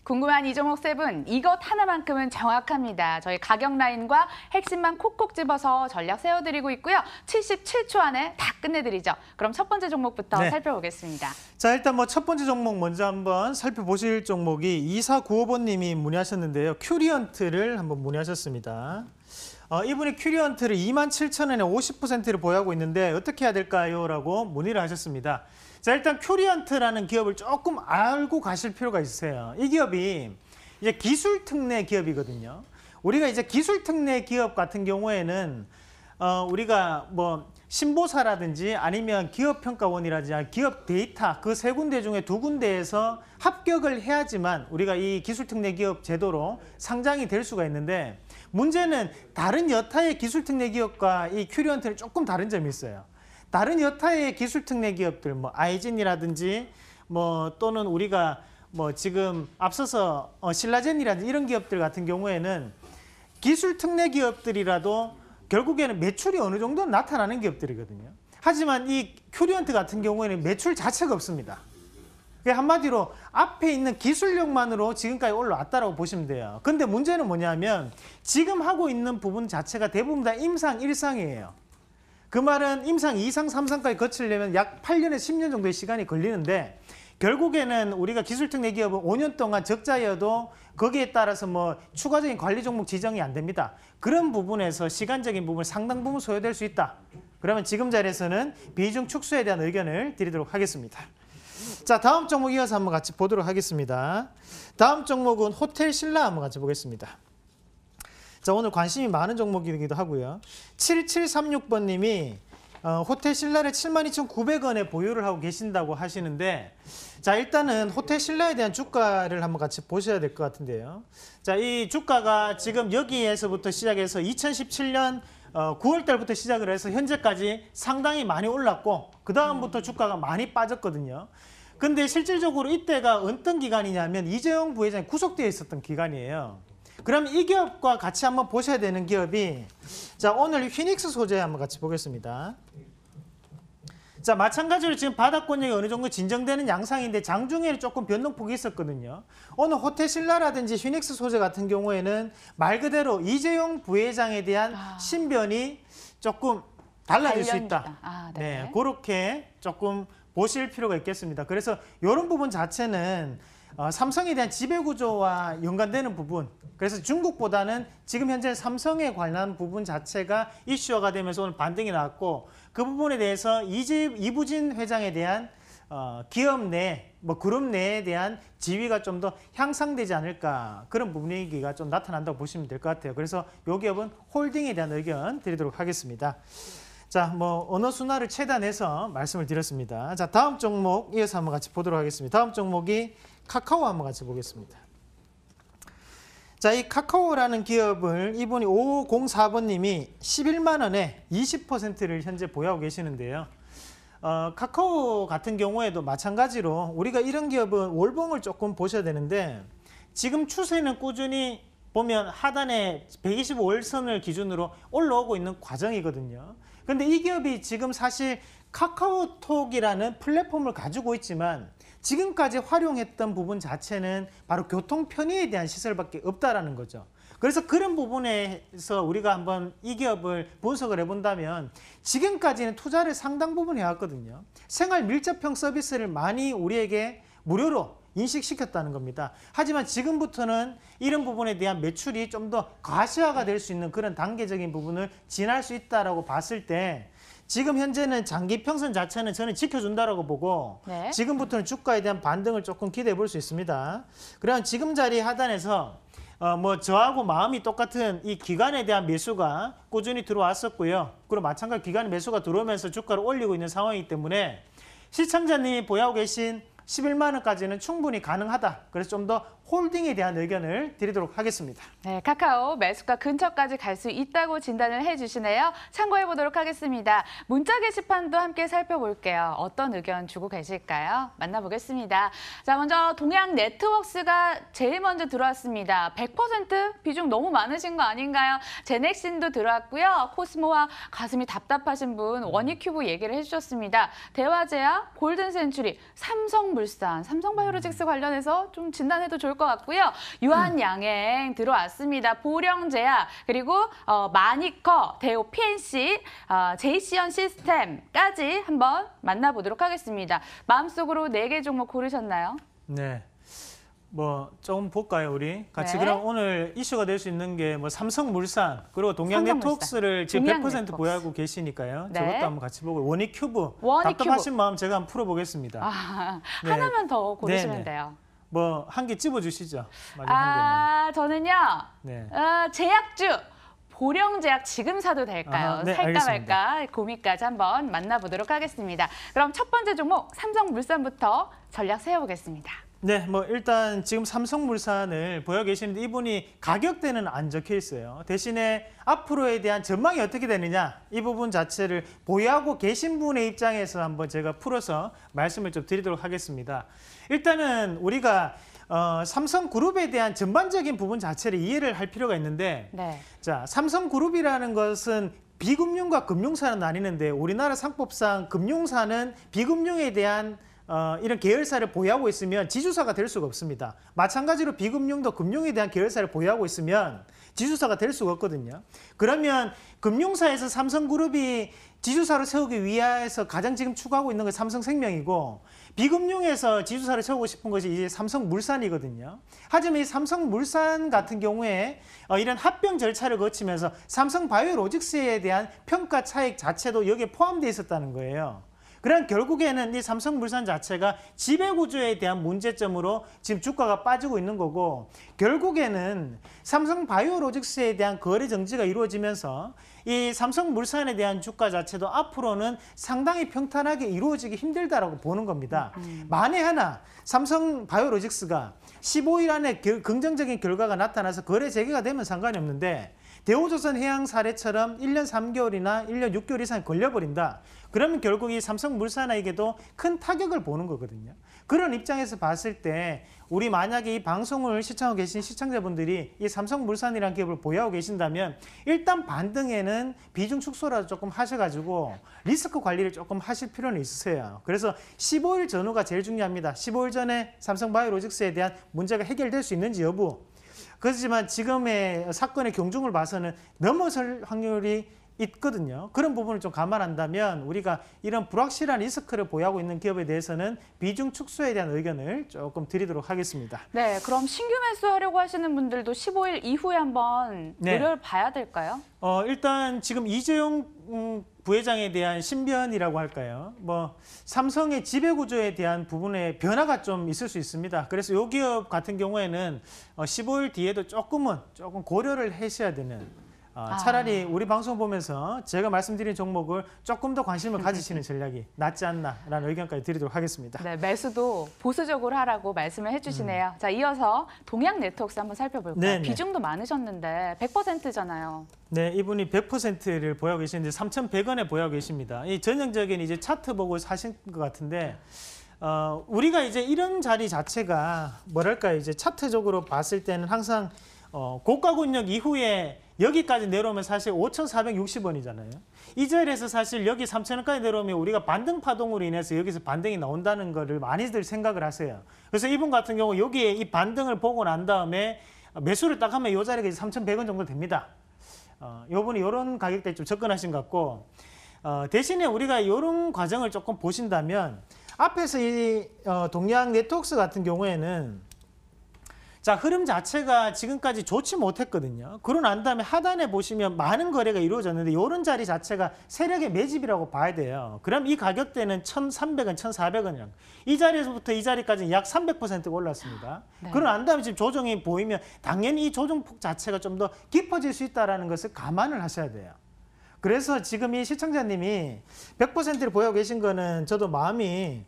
궁금한 이 종목 세븐, 이것 하나만큼은 정확합니다. 저희 가격 라인과 핵심만 콕콕 집어서 전략 세워드리고 있고요. 77초 안에 다 끝내드리죠. 그럼 첫 번째 종목부터 살펴보겠습니다. 자, 일단 뭐 첫 번째 종목 먼저 한번 살펴보실 종목이 2495번님이 문의하셨는데요. 큐리언트를 한번 문의하셨습니다. 이분이 큐리언트를 27,000원에 50%를 보유하고 있는데 어떻게 해야 될까요? 라고 문의를 하셨습니다. 자, 일단 큐리언트라는 기업을 조금 알고 가실 필요가 있어요. 이 기업이 이제 기술 특례 기업이거든요. 우리가 이제 기술 특례 기업 같은 경우에는 우리가 뭐 신보사라든지 아니면 기업평가원이라든지 기업 데이터 그 세 군데 중에 두 군데에서 합격을 해야지만 우리가 이 기술 특례 기업 제도로 상장이 될 수가 있는데, 문제는 다른 여타의 기술 특례 기업과 이 큐리언트는 조금 다른 점이 있어요. 다른 여타의 기술 특례 기업들, 뭐 아이진이라든지 뭐 또는 우리가 뭐 지금 앞서서 신라젠이라든지 이런 기업들 같은 경우에는 기술 특례 기업들이라도 결국에는 매출이 어느 정도 나타나는 기업들이거든요. 하지만 이 큐리언트 같은 경우에는 매출 자체가 없습니다. 한마디로 앞에 있는 기술력만으로 지금까지 올라왔다고 보시면 돼요. 근데 문제는 뭐냐면 지금 하고 있는 부분 자체가 대부분 다 임상 1상이에요. 그 말은 임상 2상, 3상까지 거치려면 약 8년에서 10년 정도의 시간이 걸리는데, 결국에는 우리가 기술특례 기업은 5년 동안 적자여도 거기에 따라서 뭐 추가적인 관리 종목 지정이 안 됩니다. 그런 부분에서 시간적인 부분 상당 부분 소요될 수 있다. 그러면 지금 자리에서는 비중 축소에 대한 의견을 드리도록 하겠습니다. 자, 다음 종목 이어서 한번 같이 보도록 하겠습니다. 다음 종목은 호텔 신라 한번 같이 보겠습니다. 자, 오늘 관심이 많은 종목이기도 하고요. 7736번님이 호텔 신라를 72,900원에 보유를 하고 계신다고 하시는데, 자, 일단은 호텔 신라에 대한 주가를 한번 같이 보셔야 될 것 같은데요. 자, 이 주가가 지금 여기에서부터 시작해서 2017년 9월 달부터 시작을 해서 현재까지 상당히 많이 올랐고, 그 다음부터 주가가 많이 빠졌거든요. 근데 실질적으로 이때가 어떤 기간이냐면 이재용 부회장이 구속되어 있었던 기간이에요. 그럼 이 기업과 같이 한번 보셔야 되는 기업이, 자, 오늘 휘닉스 소재 한번 같이 보겠습니다. 자, 마찬가지로 지금 바닥권역이 어느 정도 진정되는 양상인데 장중에는 조금 변동폭이 있었거든요. 오늘 호텔 신라라든지 휘닉스 소재 같은 경우에는 말 그대로 이재용 부회장에 대한 신변이 조금 달라질 수 있다. 네, 그렇게 조금 보실 필요가 있겠습니다. 그래서 이런 부분 자체는 삼성에 대한 지배구조와 연관되는 부분, 그래서 중국보다는 지금 현재 삼성에 관한 부분 자체가 이슈화가 되면서 오늘 반등이 나왔고, 그 부분에 대해서 이부진 회장에 대한 기업 내, 뭐 그룹 내에 대한 지위가 좀 더 향상되지 않을까, 그런 분위기가 좀 나타난다고 보시면 될 것 같아요. 그래서 이 기업은 홀딩에 대한 의견 드리도록 하겠습니다. 자, 뭐 언어 순화를 최대한해서 말씀을 드렸습니다. 자, 다음 종목 이어서 한번 같이 보도록 하겠습니다. 다음 종목이 카카오 한번 같이 보겠습니다. 자, 이 카카오라는 기업을 이분이 5504번님이 11만 원에 20%를 현재 보유하고 계시는데요. 카카오 같은 경우에도 마찬가지로 우리가 이런 기업은 월봉을 조금 보셔야 되는데, 지금 추세는 꾸준히 보면 하단에 125월선을 기준으로 올라오고 있는 과정이거든요. 근데 이 기업이 지금 사실 카카오톡이라는 플랫폼을 가지고 있지만 지금까지 활용했던 부분 자체는 바로 교통 편의에 대한 시설밖에 없다라는 거죠. 그래서 그런 부분에서 우리가 한번 이 기업을 분석을 해본다면 지금까지는 투자를 상당 부분 해왔거든요. 생활 밀접형 서비스를 많이 우리에게 무료로 인식시켰다는 겁니다. 하지만 지금부터는 이런 부분에 대한 매출이 좀 더 가시화가 될 수 있는 그런 단계적인 부분을 지날 수 있다라고 봤을 때, 지금 현재는 장기 평선 자체는 저는 지켜준다라고 보고, 지금부터는 주가에 대한 반등을 조금 기대해 볼 수 있습니다. 그럼 지금 자리 하단에서 뭐 저하고 마음이 똑같은 이 기관에 대한 매수가 꾸준히 들어왔었고요. 그리고 마찬가지로 기관 매수가 들어오면서 주가를 올리고 있는 상황이기 때문에 시청자님이 보유하고 계신 11만 원까지는 충분히 가능하다. 그래서 좀 더 홀딩에 대한 의견을 드리도록 하겠습니다. 네, 카카오 매수가 근처까지 갈 수 있다고 진단을 해주시네요. 참고해 보도록 하겠습니다. 문자 게시판도 함께 살펴볼게요. 어떤 의견 주고 계실까요? 만나보겠습니다. 자, 먼저 동양 네트워크스가 제일 먼저 들어왔습니다. 100% 비중 너무 많으신 거 아닌가요? 제넥신도 들어왔고요. 코스모와 가슴이 답답하신 분 원익큐브 얘기를 해주셨습니다. 대화제약, 골든센츄리, 삼성물산, 삼성바이오로직스 관련해서 좀 진단해도 좋을 것 같고요. 유한양행 들어왔습니다. 보령제약, 그리고 마니커, 대우 PNC, 제이시언 시스템까지 한번 만나보도록 하겠습니다. 마음속으로 4개 종목 고르셨나요? 네. 뭐 좀 볼까요, 우리? 같이 네. 그럼 오늘 이슈가 될 수 있는 게 뭐 삼성물산 그리고 동양네트워크스를 지금 100% 동양네트워크스. 보유하고 계시니까요. 네. 저것도 한번 같이 보고 원익큐브 원익큐브. 답답하신 마음 제가 한번 풀어보겠습니다. 네. 하나만 더 고르시면 네네. 돼요. 뭐 한 개 찝어주시죠. 마지막 한 저는요. 개는. 네. 제약주. 보령제약 지금 사도 될까요? 아하, 네, 살까 알겠습니다. 말까 고민까지 한번 만나보도록 하겠습니다. 그럼 첫 번째 종목 삼성물산부터 전략 세워보겠습니다. 네, 뭐 일단 지금 삼성물산을 보여 계시는데 이분이 가격대는 안 적혀 있어요. 대신에 앞으로에 대한 전망이 어떻게 되느냐 이 부분 자체를 보유하고 계신 분의 입장에서 한번 제가 풀어서 말씀을 좀 드리도록 하겠습니다. 일단은 우리가 삼성그룹에 대한 전반적인 부분 자체를 이해를 할 필요가 있는데 네. 자, 삼성그룹이라는 것은 비금융과 금융사는 나뉘는데 우리나라 상법상 금융사는 비금융에 대한 이런 계열사를 보유하고 있으면 지주사가 될 수가 없습니다. 마찬가지로 비금융도 금융에 대한 계열사를 보유하고 있으면 지주사가 될 수가 없거든요. 그러면 금융사에서 삼성그룹이 지주사로 세우기 위해서 가장 지금 추구하고 있는 게 삼성생명이고 비금융에서 지주사를 세우고 싶은 것이 이제 삼성물산이거든요. 하지만 이 삼성물산 같은 경우에 이런 합병 절차를 거치면서 삼성바이오로직스에 대한 평가 차익 자체도 여기에 포함되어 있었다는 거예요. 그럼 결국에는 이 삼성물산 자체가 지배구조에 대한 문제점으로 지금 주가가 빠지고 있는 거고 결국에는 삼성바이오로직스에 대한 거래 정지가 이루어지면서 이 삼성물산에 대한 주가 자체도 앞으로는 상당히 평탄하게 이루어지기 힘들다라고 보는 겁니다. 만에 하나 삼성바이오로직스가 15일 안에 긍정적인 결과가 나타나서 거래 재개가 되면 상관이 없는데 대우조선 해양 사례처럼 1년 3개월이나 1년 6개월 이상이 걸려버린다. 그러면 결국 이 삼성물산에게도 큰 타격을 보는 거거든요. 그런 입장에서 봤을 때 우리 만약에 이 방송을 시청하고 계신 시청자분들이 이 삼성물산이라는 기업을 보유하고 계신다면 일단 반등에는 비중 축소라도 조금 하셔가지고 리스크 관리를 조금 하실 필요는 있으세요. 그래서 15일 전후가 제일 중요합니다. 15일 전에 삼성바이오로직스에 대한 문제가 해결될 수 있는지 여부. 그렇지만 지금의 사건의 경중을 봐서는 넘어설 확률이 있거든요. 그런 부분을 좀 감안한다면 우리가 이런 불확실한 리스크를 보유하고 있는 기업에 대해서는 비중 축소에 대한 의견을 조금 드리도록 하겠습니다. 네, 그럼 신규 매수하려고 하시는 분들도 15일 이후에 한번 네. 노려봐야 될까요? 일단 지금 이재용 부회장에 대한 신변이라고 할까요? 뭐 삼성의 지배구조에 대한 부분에 변화가 좀 있을 수 있습니다. 그래서 이 기업 같은 경우에는 15일 뒤에도 조금 고려를 하셔야 되는 차라리 우리 방송 보면서 제가 말씀드린 종목을 조금 더 관심을 가지시는 전략이 낫지 않나라는 의견까지 드리도록 하겠습니다. 네, 매수도 보수적으로 하라고 말씀을 해주시네요. 자, 이어서 동양네트워크스 한번 살펴볼까요? 네네. 비중도 많으셨는데 100%잖아요. 네, 이분이 100%를 보유하고 계시는데 3,100원에 보유하고 계십니다. 이 전형적인 이제 차트 보고 사신 것 같은데 우리가 이제 이런 자리 자체가 뭐랄까 이제 차트적으로 봤을 때는 항상 고가 권역 이후에 여기까지 내려오면 사실 5,460원이잖아요. 이 자리에서 사실 여기 3,000원까지 내려오면 우리가 반등 파동으로 인해서 여기서 반등이 나온다는 거를 많이들 생각을 하세요. 그래서 이분 같은 경우 여기에 이 반등을 보고 난 다음에 매수를 딱 하면 이 자리가 이제 3,100원 정도 됩니다. 이분이 이런 가격대에 좀 접근하신 것 같고 대신에 우리가 이런 과정을 조금 보신다면 앞에서 이 동양 네트워크스 같은 경우에는 자, 흐름 자체가 지금까지 좋지 못했거든요. 그러고 난 다음에 하단에 보시면 많은 거래가 이루어졌는데 이런 자리 자체가 세력의 매집이라고 봐야 돼요. 그럼 이 가격대는 1,300원, 1,400원이랑 이 자리에서부터 이 자리까지 약 300%가 올랐습니다. 네. 그러고 난 다음에 지금 조정이 보이면 당연히 이 조정폭 자체가 좀 더 깊어질 수 있다는 것을 감안을 하셔야 돼요. 그래서 지금 이 시청자님이 100%를 보유하고 계신 거는 저도 마음이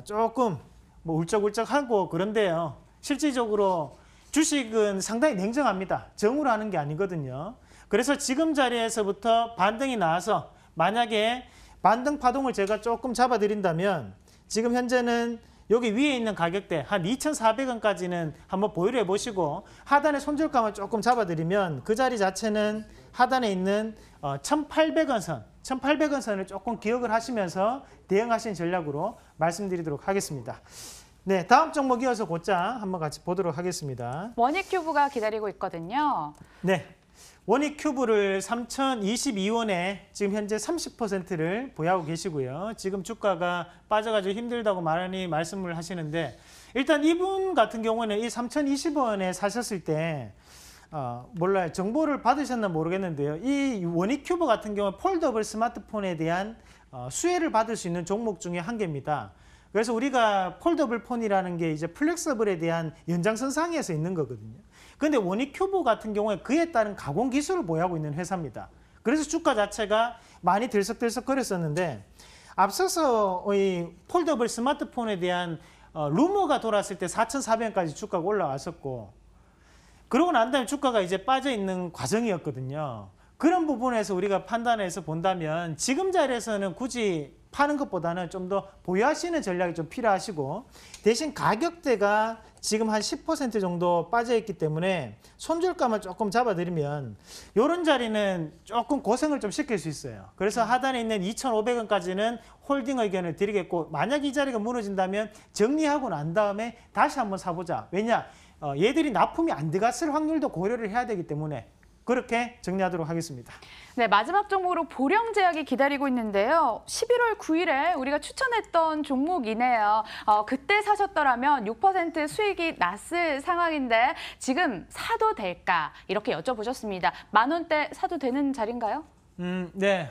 조금 뭐 울적울적하고 그런데요. 실질적으로 주식은 상당히 냉정합니다. 정으로 하는 게 아니거든요. 그래서 지금 자리에서부터 반등이 나와서 만약에 반등 파동을 제가 조금 잡아드린다면 지금 현재는 여기 위에 있는 가격대 한 2,400원까지는 한번 보유를 해보시고 하단에 손절감을 조금 잡아드리면 그 자리 자체는 하단에 있는 1,800원 선, 1,800원 선을 조금 기억을 하시면서 대응하시는 전략으로 말씀드리도록 하겠습니다. 네, 다음 종목 이어서 곧장 한번 같이 보도록 하겠습니다. 원익큐브가 기다리고 있거든요. 네, 원익큐브를 3,022원에 지금 현재 30%를 보유하고 계시고요. 지금 주가가 빠져가지고 힘들다고 많이 말씀을 하시는데 일단 이분 같은 경우는 이 3,020원에 사셨을 때 몰라요. 정보를 받으셨나 모르겠는데요. 이 원익큐브 같은 경우는 폴더블 스마트폰에 대한 수혜를 받을 수 있는 종목 중에 한 개입니다. 그래서 우리가 폴더블 폰이라는 게 이제 플렉서블에 대한 연장선상에서 있는 거거든요. 그런데 원익큐브 같은 경우에 그에 따른 가공 기술을 보유하고 있는 회사입니다. 그래서 주가 자체가 많이 들썩들썩거렸었는데 앞서서 이 폴더블 스마트폰에 대한 루머가 돌았을 때 4,400원까지 주가가 올라왔었고 그러고 난 다음에 주가가 이제 빠져 있는 과정이었거든요. 그런 부분에서 우리가 판단해서 본다면 지금 자리에서는 굳이 파는 것보다는 좀 더 보유하시는 전략이 좀 필요하시고 대신 가격대가 지금 한 10% 정도 빠져 있기 때문에 손절감을 조금 잡아드리면 이런 자리는 조금 고생을 좀 시킬 수 있어요. 그래서 하단에 있는 2,500원까지는 홀딩 의견을 드리겠고 만약 이 자리가 무너진다면 정리하고 난 다음에 다시 한번 사보자. 왜냐? 얘들이 납품이 안 들어갔을 확률도 고려를 해야 되기 때문에 그렇게 정리하도록 하겠습니다. 네, 마지막 종목으로 보령제약이 기다리고 있는데요. 11월 9일에 우리가 추천했던 종목이네요. 그때 사셨더라면 6% 수익이 났을 상황인데 지금 사도 될까? 이렇게 여쭤보셨습니다. 10,000원대 사도 되는 자리인가요? 네.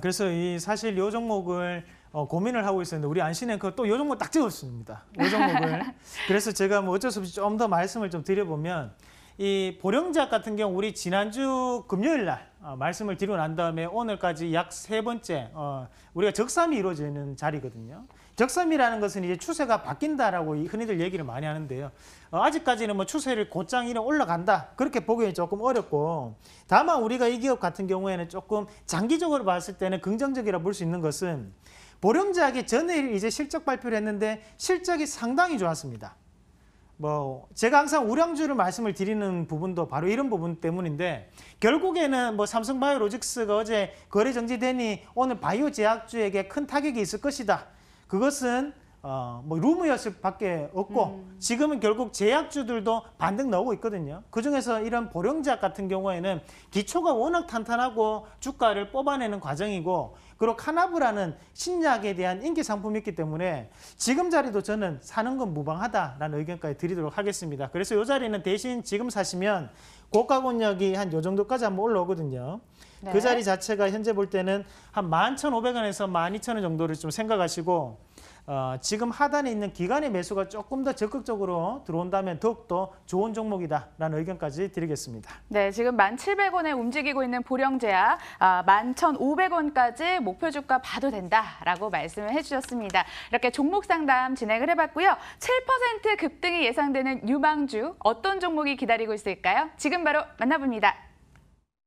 그래서 사실 이 종목을 고민을 하고 있었는데 우리 안신앵커 또 이 종목 딱 찍었습니다. 이 종목을. 그래서 제가 뭐 어쩔 수 없이 좀 더 말씀을 좀 드려보면 이 보령제약 같은 경우 우리 지난주 금요일 날 말씀을 드리고 난 다음에 오늘까지 약 3번째 우리가 적삼이 이루어지는 자리거든요. 적삼이라는 것은 이제 추세가 바뀐다라고 흔히들 얘기를 많이 하는데요. 아직까지는 뭐 추세를 곧장 이래 올라간다 그렇게 보기는 조금 어렵고 다만 우리가 이 기업 같은 경우에는 조금 장기적으로 봤을 때는 긍정적이라 볼 수 있는 것은 보령제약이 전에 이제 실적 발표를 했는데 실적이 상당히 좋았습니다. 뭐 제가 항상 우량주를 말씀을 드리는 부분도 바로 이런 부분 때문인데 결국에는 뭐 삼성바이오로직스가 어제 거래 정지되니 오늘 바이오 제약주에게 큰 타격이 있을 것이다. 그것은 뭐 루머였을 밖에 없고 지금은 결국 제약주들도 반등 나오고 있거든요. 그중에서 이런 보령제약 같은 경우에는 기초가 워낙 탄탄하고 주가를 뽑아내는 과정이고 그리고 카나브라는 신약에 대한 인기 상품이 있기 때문에 지금 자리도 저는 사는 건 무방하다라는 의견까지 드리도록 하겠습니다. 그래서 이 자리는 대신 지금 사시면 고가권역이 한 요 정도까지 한번 올라오거든요. 네. 그 자리 자체가 현재 볼 때는 한 11,500원에서 12,000원 정도를 좀 생각하시고 지금 하단에 있는 기관의 매수가 조금 더 적극적으로 들어온다면 더욱더 좋은 종목이다라는 의견까지 드리겠습니다. 네, 지금 1,700원에 움직이고 있는 보령제약 11,500원까지 목표 주가 봐도 된다라고 말씀을 해주셨습니다. 이렇게 종목 상담 진행을 해봤고요. 7% 급등이 예상되는 유망주 어떤 종목이 기다리고 있을까요? 지금 바로 만나봅니다.